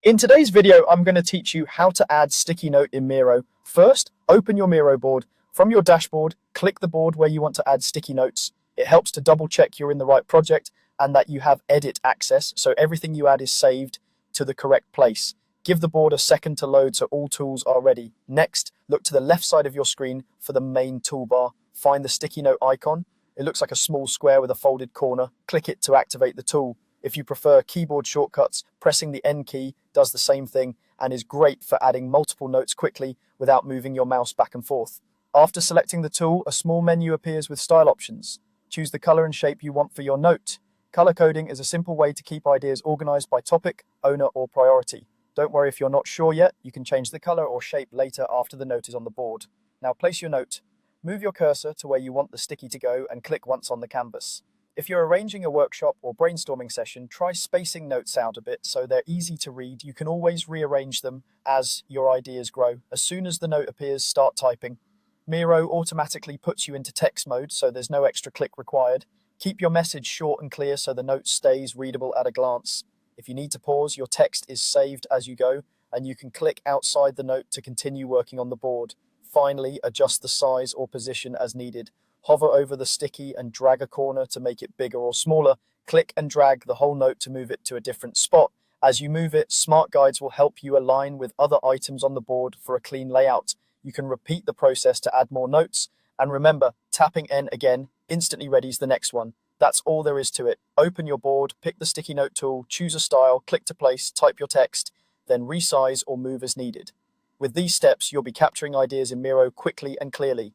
In today's video, I'm going to teach you how to add sticky note in Miro. First, open your Miro board. From your dashboard, click the board where you want to add sticky notes. It helps to double check you're in the right project and that you have edit access, so everything you add is saved to the correct place. Give the board a second to load so all tools are ready. Next, look to the left side of your screen for the main toolbar. Find the sticky note icon. It looks like a small square with a folded corner. Click it to activate the tool. If you prefer keyboard shortcuts, pressing the N key does the same thing and is great for adding multiple notes quickly without moving your mouse back and forth. After selecting the tool, a small menu appears with style options. Choose the color and shape you want for your note. Color coding is a simple way to keep ideas organized by topic, owner, or priority. Don't worry if you're not sure yet, you can change the color or shape later after the note is on the board. Now place your note. Move your cursor to where you want the sticky to go and click once on the canvas. If you're arranging a workshop or brainstorming session, try spacing notes out a bit so they're easy to read. You can always rearrange them as your ideas grow. As soon as the note appears, start typing. Miro automatically puts you into text mode, so there's no extra click required. Keep your message short and clear so the note stays readable at a glance. If you need to pause, your text is saved as you go, and you can click outside the note to continue working on the board. Finally, adjust the size or position as needed. Hover over the sticky and drag a corner to make it bigger or smaller. Click and drag the whole note to move it to a different spot. As you move it, smart guides will help you align with other items on the board for a clean layout. You can repeat the process to add more notes. And remember, tapping N again instantly readies the next one. That's all there is to it. Open your board, pick the sticky note tool, choose a style, click to place, type your text, then resize or move as needed. With these steps, you'll be capturing ideas in Miro quickly and clearly.